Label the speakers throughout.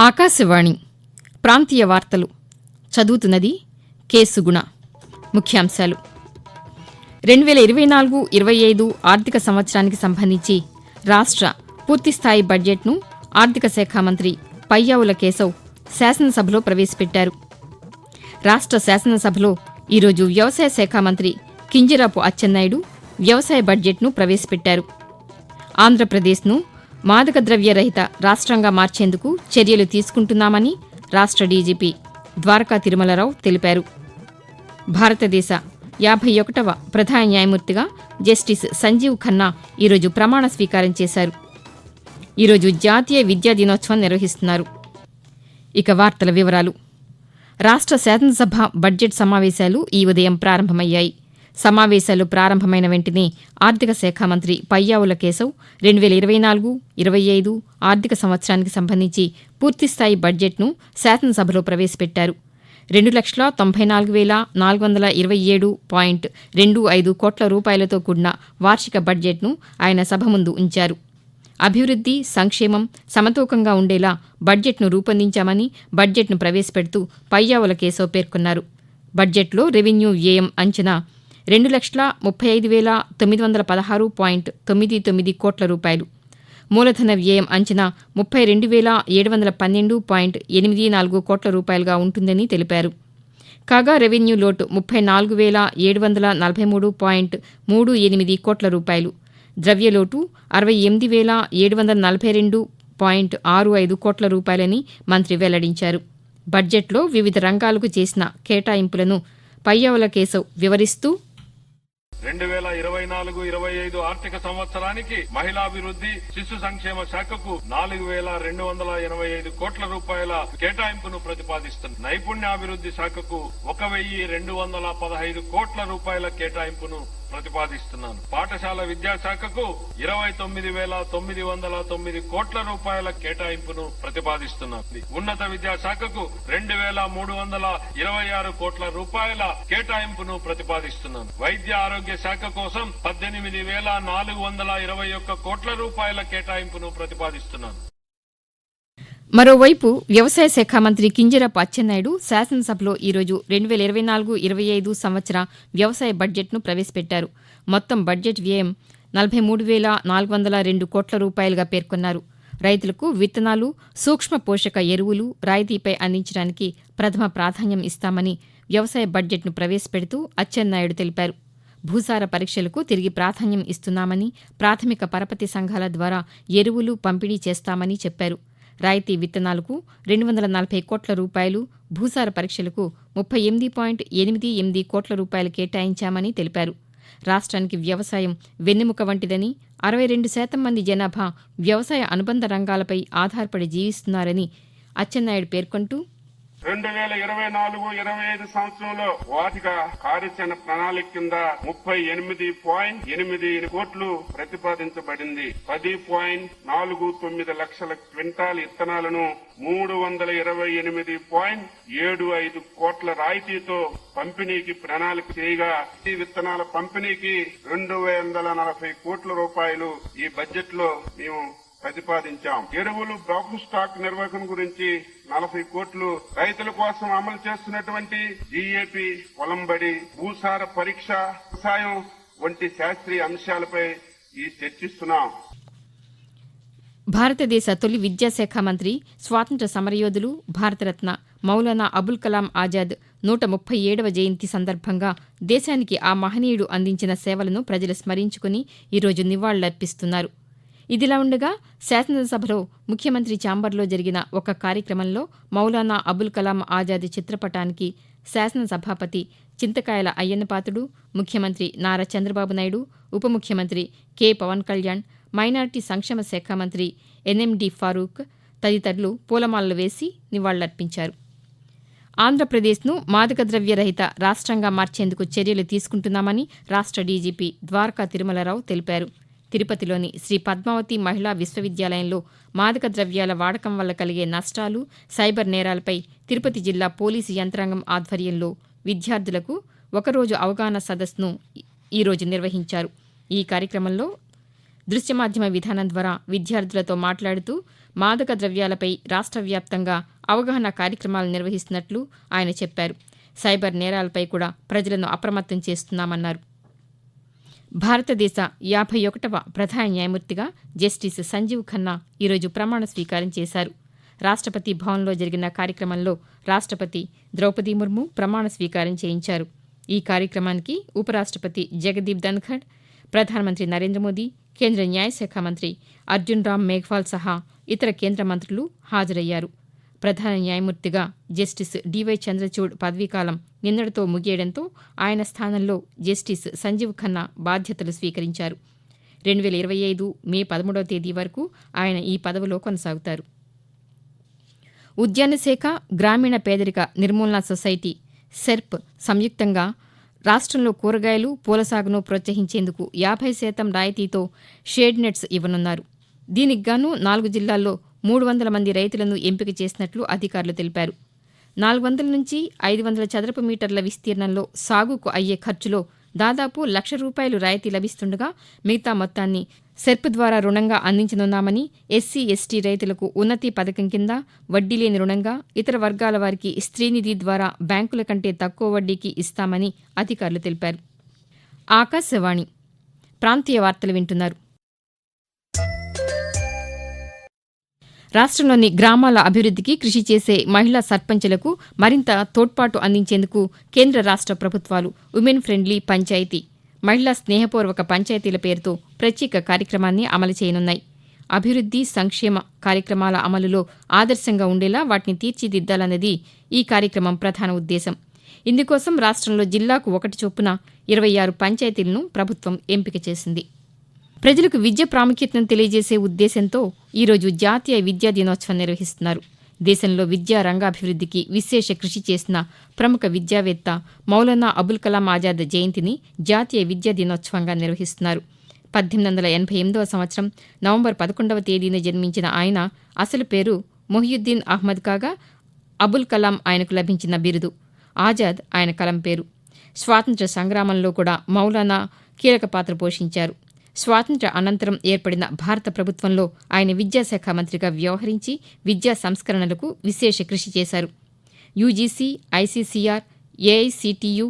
Speaker 1: ఆకాశవాణి ప్రాంతీయ వార్తలు చదువుతున్నది కె సుగుణ. ముఖ్యాంశాలు 2024-25 ఆర్థిక సంవత్సరానికి సంబంధించి రాష్ట్ర పూర్తిస్థాయి బడ్జెట్ను ఆర్థిక శాఖ మంత్రి పయ్యావుల కేశవ్ శాసనసభలో ప్రవేశపెట్టారు. రాష్ట్ర శాసనసభలో ఈరోజు వ్యవసాయ శాఖ మంత్రి కింజరాపు అచ్చెన్నాయుడు వ్యవసాయ బడ్జెట్ను ప్రవేశపెట్టారు. ఆంధ్రప్రదేశ్ను మాదక ద్రవ్య రహిత రాష్ట్రంగా మార్చేందుకు చర్యలు తీసుకుంటున్నామని రాష్ట్ర డీజీపీ ద్వారకా తిరుమలరావు తెలిపారు. భారతదేశ 51వ ప్రధాన న్యాయమూర్తిగా జస్టిస్ సంజీవ్ ఖన్నా ఈరోజు ప్రమాణ స్వీకారం చేశారు. ఈరోజు జాతీయ విద్యా దినోత్సవం నిర్వహిస్తున్నారు. ఇక వార్తల వివరాలు. రాష్ట్ర శాసనసభ బడ్జెట్ సమావేశాలు ఈ ఉదయం ప్రారంభమయ్యాయి. సమావేశాలు ప్రారంభమైన వెంటనే ఆర్థిక శాఖ మంత్రి పయ్యావుల కేశవ్ 2024-25 ఆర్థిక సంవత్సరానికి సంబంధించి పూర్తిస్థాయి బడ్జెట్ను శాసనసభలో ప్రవేశపెట్టారు. 2,94,427.25 కోట్ల రూపాయలతో కూడిన వార్షిక బడ్జెట్ను ఆయన సభ ముందు ఉంచారు. అభివృద్ది, సంక్షేమం సమతూకంగా ఉండేలా బడ్జెట్ను రూపొందించామని బడ్జెట్ను ప్రవేశపెడుతూ పయ్యావుల కేశవ్ పేర్కొన్నారు. బడ్జెట్లో రెవెన్యూ వ్యయం అంచనా 2,35,916.99 కోట్ల రూపాయలు, మూలధన వ్యయం అంచనా 32,712.84 కోట్ల రూపాయలుగా ఉంటుందని తెలిపారు. కాగా రెవెన్యూ లోటు 34,743.38 కోట్ల రూపాయలు, ద్రవ్యలోటు 68,742.65 కోట్ల రూపాయలని మంత్రి వెల్లడించారు. బడ్జెట్లో వివిధ రంగాలకు చేసిన కేటాయింపులను పయ్యావుల కేశవ్ వివరిస్తూ
Speaker 2: 2024-25 ఆర్థిక సంవత్సరానికి మహిళాభివృద్ది, శిశు సంక్షేమ శాఖకు 4,285 కోట్ల రూపాయల కేటాయింపును ప్రతిపాదిస్తుంది. నైపుణ్యాభివృద్ది శాఖకు 1,215 కోట్ల రూపాయల కేటాయింపును ప్రతిపాదిస్తున్నాను. పాఠశాల విద్యాశాఖకు 29,909 కోట్ల రూపాయల కేటాయింపును ప్రతిపాదిస్తున్నాను. ఉన్నత విద్యాశాఖకు 2,326 కోట్ల రూపాయల కేటాయింపును ప్రతిపాదిస్తున్నాను. వైద్య ఆరోగ్య శాఖ కోసం 18,421 కోట్ల రూపాయల కేటాయింపును ప్రతిపాదిస్తున్నాను.
Speaker 1: మరోవైపు వ్యవసాయ శాఖ మంత్రి కింజరాపు అచ్చెన్నాయుడు శాసనసభలో ఈరోజు 2024-25 సంవత్సర వ్యవసాయ బడ్జెట్ను ప్రవేశపెట్టారు. మొత్తం బడ్జెట్ వ్యయం 43,402 కోట్ల రూపాయలుగా పేర్కొన్నారు. రైతులకు విత్తనాలు, సూక్ష్మ పోషక ఎరువులు రాయితీపై అందించడానికి ప్రథమ ప్రాధాన్యం ఇస్తామని వ్యవసాయ బడ్జెట్ను ప్రవేశపెడుతూ అచ్చెన్నాయుడు తెలిపారు. భూసార పరీక్షలకు తిరిగి ప్రాధాన్యం ఇస్తున్నామని, ప్రాథమిక పరపతి సంఘాల ద్వారా ఎరువులు పంపిణీ చేస్తామని చెప్పారు. రాయితీ విత్తనాలకు 240 కోట్ల రూపాయలు, భూసార పరీక్షలకు 38.88 కోట్ల రూపాయలు కేటాయించామని తెలిపారు. రాష్ట్రానికి వ్యవసాయం వెన్నెముక వంటిదని, 62% మంది జనాభా వ్యవసాయ అనుబంధ రంగాలపై ఆధారపడి జీవిస్తున్నారని అచ్చెన్నాయుడు పేర్కొంటూ
Speaker 2: 2024-25 సంవత్సరంలో వార్షిక కార్యాచరణ ప్రణాళిక కింద 38.88 కోట్లు ప్రతిపాదించబడింది. 10.49 లక్షల క్వింటాల్ ఇత్తనాలను 328.75 కోట్ల రాయితీతో పంపిణీకి ప్రణాళిక చేయగా, ఈ విత్తనాల పంపిణీకి 240 కోట్ల రూపాయలు ఈ బడ్జెట్ లో మేము ప్రతిపాదించాం. ఎరువులు, బ్లాక్ స్టాక్ నిర్వహణ గురించి 40 కోట్లు, రైతుల కోసం అమలు చేస్తున్నటువంటి జీఏపీ, పొలంబడి, భూసార పరీక్ష, వ్యవసాయం వంటి శాస్త్రీయ అంశాలపై ఈ చర్చిస్తున్నాం.
Speaker 1: భారతదేశ తొలి విద్యాశాఖ మంత్రి, స్వాతంత్ర్య సమరయోధులు, భారతరత్న మౌలానా అబుల్ కలాం ఆజాద్ 137వ జయంతి సందర్భంగా దేశానికి ఆ మహనీయుడు అందించిన సేవలను ప్రజలు స్మరించుకుని ఈరోజు నివాళులర్పిస్తున్నారు. ఇదిలా ఉండగా శాసనసభలో ముఖ్యమంత్రి ఛాంబర్లో జరిగిన ఒక కార్యక్రమంలో మౌలానా అబుల్ కలాం ఆజాద్ చిత్రపటానికి శాసనసభాపతి చింతకాయల అయ్యన్నపాత్రుడు, ముఖ్యమంత్రి నారా చంద్రబాబు నాయుడు, ఉప ముఖ్యమంత్రి కె పవన్ కళ్యాణ్, మైనార్టీ సంక్షేమ శాఖ మంత్రి ఎన్ఎండి ఫారూక్ తదితరులు పూలమాలలు వేసి నివాళులర్పించారు. ఆంధ్రప్రదేశ్ను మాదక ద్రవ్య రహిత రాష్ట్రంగా మార్చేందుకు చర్యలు తీసుకుంటున్నామని రాష్ట్ర డీజీపీ ద్వారకా తిరుమలరావు తెలిపారు. తిరుపతిలోని శ్రీ పద్మావతి మహిళా విశ్వవిద్యాలయంలో మాదక ద్రవ్యాల వాడకం వల్ల కలిగే నష్టాలు, సైబర్ నేరాలపై తిరుపతి జిల్లా పోలీసు యంత్రాంగం ఆధ్వర్యంలో విద్యార్థులకు ఒకరోజు అవగాహన సదస్సును ఈరోజు నిర్వహించారు. ఈ కార్యక్రమంలో దృశ్య మాధ్యమ విధానం ద్వారా విద్యార్థులతో మాట్లాడుతూ మాదక ద్రవ్యాలపై రాష్ట్ర వ్యాప్తంగా అవగాహన కార్యక్రమాలు నిర్వహిస్తున్నట్లు ఆయన చెప్పారు. సైబర్ నేరాలపై కూడా ప్రజలను అప్రమత్తం చేస్తున్నామన్నారు. భారతదేశ 51వ ప్రధాన న్యాయమూర్తిగా జస్టిస్ సంజీవ్ ఖన్నా ఈరోజు ప్రమాణ స్వీకారం చేశారు. రాష్ట్రపతి భవన్లో జరిగిన కార్యక్రమంలో రాష్ట్రపతి ద్రౌపది ముర్ము ప్రమాణ స్వీకారం చేయించారు. ఈ కార్యక్రమానికి ఉపరాష్ట్రపతి జగదీప్ ధన్ఖడ్, ప్రధానమంత్రి నరేంద్ర మోదీ, కేంద్ర న్యాయశాఖ మంత్రి అర్జున్ రామ్ మేఘ్వాల్ సహా ఇతర కేంద్ర మంత్రులు హాజరయ్యారు. ప్రధాన న్యాయమూర్తిగా జస్టిస్ డివై చంద్రచూడ్ పదవీకాలం నిన్నటితో ముగియడంతో ఆయన స్థానంలో జస్టిస్ సంజీవ్ ఖన్నా బాధ్యతలు స్వీకరించారు. 2025 మే 13వ తేదీ వరకు ఆయన ఈ పదవిలో కొనసాగుతారు. ఉద్యాన శాఖ, గ్రామీణ పేదరిక నిర్మూలనా సొసైటీ సెర్ప్ సంయుక్తంగా రాష్ట్రంలో కూరగాయలు, పూల సాగును ప్రోత్సహించేందుకు 50% రాయితీతో షేడ్ నెట్స్ ఇవ్వనున్నారు. దీనికి గాను 4 జిల్లాల్లో 300 మంది రైతులను ఎంపిక చేసినట్లు అధికారులు తెలిపారు. 400 నుంచి 500 చదరపు మీటర్ల విస్తీర్ణంలో సాగుకు అయ్యే ఖర్చులో దాదాపు ₹1,00,000 రాయితీ లభిస్తుండగా మిగతా మొత్తాన్ని సెర్ప్ ద్వారా రుణంగా అందించనున్నామని, ఎస్సీ, ఎస్టీ రైతులకు ఉన్నతి పథకం కింద వడ్డీ లేని రుణంగా, ఇతర వర్గాల వారికి స్త్రీనిధి ద్వారా బ్యాంకుల కంటే తక్కువ వడ్డీకి ఇస్తామని అధికారులు తెలిపారు. ఆకాశవాణి ప్రాంతీయ వార్తలు వింటున్నారు. రాష్ట్రంలోని గ్రామాల అభివృద్ధికి కృషి చేసే మహిళా సర్పంచులకు మరింత తోడ్పాటు అందించేందుకు కేంద్ర రాష్ట్ర ప్రభుత్వాలు ఉమెన్ ఫ్రెండ్లీ పంచాయతీ, మహిళా స్నేహపూర్వక పంచాయతీల పేరుతో ప్రత్యేక కార్యక్రమాన్ని అమలు చేయనున్నాయి. అభివృద్ధి, సంక్షేమ కార్యక్రమాల అమలులో ఆదర్శంగా ఉండేలా వాటిని తీర్చిదిద్దాలన్నది ఈ కార్యక్రమం ప్రధాన ఉద్దేశం. ఇందుకోసం రాష్ట్రంలో జిల్లాకు 1 చొప్పున 26 పంచాయతీలను ప్రభుత్వం ఎంపిక చేసింది. ప్రజలకు విద్య ప్రాముఖ్యతను తెలియజేసే ఉద్దేశంతో ఈరోజు జాతీయ విద్యా దినోత్సవం నిర్వహిస్తున్నారు. దేశంలో విద్యా రంగాభివృద్ధికి విశేష కృషి చేసిన ప్రముఖ విద్యావేత్త మౌలానా అబుల్ కలాం ఆజాద్ జయంతిని జాతీయ విద్యా దినోత్సవంగా నిర్వహిస్తున్నారు. 1888వ సంవత్సరం నవంబర్ 11వ తేదీన జన్మించిన ఆయన అసలు పేరు మొహియుద్దీన్ అహ్మద్ కాగా అబుల్ కలాం ఆయనకు లభించిన బిరుదు. ఆజాద్ ఆయన కలం పేరు. స్వాతంత్ర్య సంగ్రామంలో కూడా మౌలానా కీలక పాత్ర పోషించారు. స్వాతంత్ర్య అనంతరం ఏర్పడిన భారత ప్రభుత్వంలో ఆయన విద్యాశాఖ మంత్రిగా వ్యవహరించి విద్యా సంస్కరణలకు విశేష కృషి చేశారు. యూజీసీ, ఐసీసీఆర్, ఏఐసీటీయూ,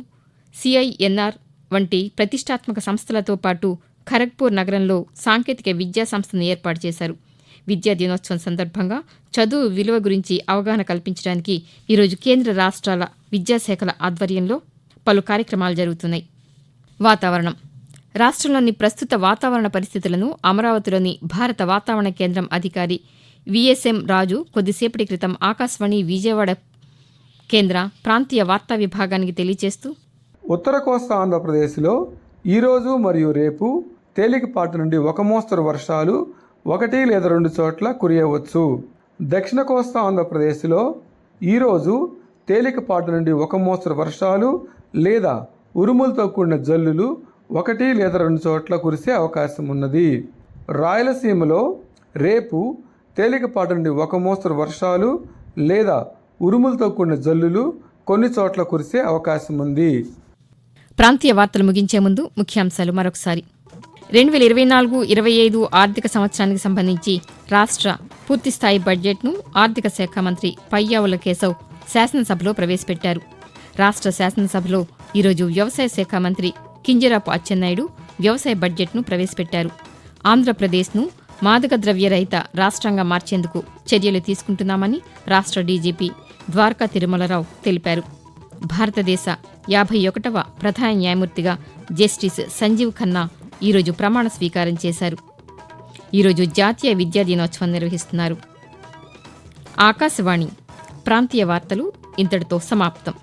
Speaker 1: సిఐఎన్ఆర్ వంటి ప్రతిష్టాత్మక సంస్థలతో పాటు ఖరగ్పూర్ నగరంలో సాంకేతిక విద్యా సంస్థను ఏర్పాటు చేశారు. విద్యా దినోత్సవం సందర్భంగా చదువు విలువ గురించి అవగాహన కల్పించడానికి ఈరోజు కేంద్ర రాష్ట్రాల విద్యాశాఖల ఆధ్వర్యంలో పలు కార్యక్రమాలు జరుగుతున్నాయి. వాతావరణం. రాష్ట్రంలోని ప్రస్తుత వాతావరణ పరిస్థితులను అమరావతిలోని భారత వాతావరణ కేంద్రం అధికారి విఎస్ఎం రాజు కొద్దిసేపటి క్రితం ఆకాశవాణి విజయవాడ కేంద్ర ప్రాంతీయ వార్తా విభాగానికి తెలియజేస్తూ,
Speaker 3: ఉత్తర కోస్తా ఆంధ్రప్రదేశ్లో ఈరోజు మరియు రేపు తేలికపాటి నుండి ఒక మోస్తరు వర్షాలు 1 లేదా 2 చోట్ల కురియవచ్చు. దక్షిణ కోస్తా ఆంధ్రప్రదేశ్లో ఈరోజు తేలికపాటి నుండి ఒక మోస్తరు వర్షాలు లేదా ఉరుములతో కూడిన జల్లులు 1 లేదా 2 చోట్ల కురిసే అవకాశం ఉన్నది. రాయలసీమలో రేపు తేలికపాటి నుండి ఒక మోస్తరు వర్షాలు లేదా ఉరుములతో కూడిన జల్లులు కొన్ని చోట్ల కురిసే అవకాశం ఉంది.
Speaker 1: ప్రాంతీయ వార్తలు ముగించే ముందు ముఖ్యాంశాలు మరొకసారి. 2024-25 ఆర్థిక సంవత్సరానికి సంబంధించి రాష్ట్ర పూర్తిస్థాయి బడ్జెట్ను ఆర్థిక శాఖ మంత్రి పయ్యావుల కేశవ్ శాసనసభలో ప్రవేశపెట్టారు. రాష్ట్ర శాసనసభలో ఈరోజు వ్యవసాయ శాఖ మంత్రి కింజరాపు అచ్చెన్నాయుడు వ్యవసాయ బడ్జెట్ను ప్రవేశపెట్టారు. ఆంధ్రప్రదేశ్ను మాదక ద్రవ్య రహిత రాష్ట్రంగా మార్చేందుకు చర్యలు తీసుకుంటున్నామని రాష్ట్ర డీజీపీ ద్వారకా తిరుమలరావు తెలిపారు. భారతదేశ 51వ ప్రధాన న్యాయమూర్తిగా జస్టిస్ సంజీవ్ ఖన్నా ఈరోజు ప్రమాణ స్వీకారం చేశారు. ఈరోజు జాతీయ విద్యా దినోత్సవం నిర్వహిస్తున్నారు. ఆకాశవాణి ప్రాంతీయ వార్తలు ఇంతటితో సమాప్తం.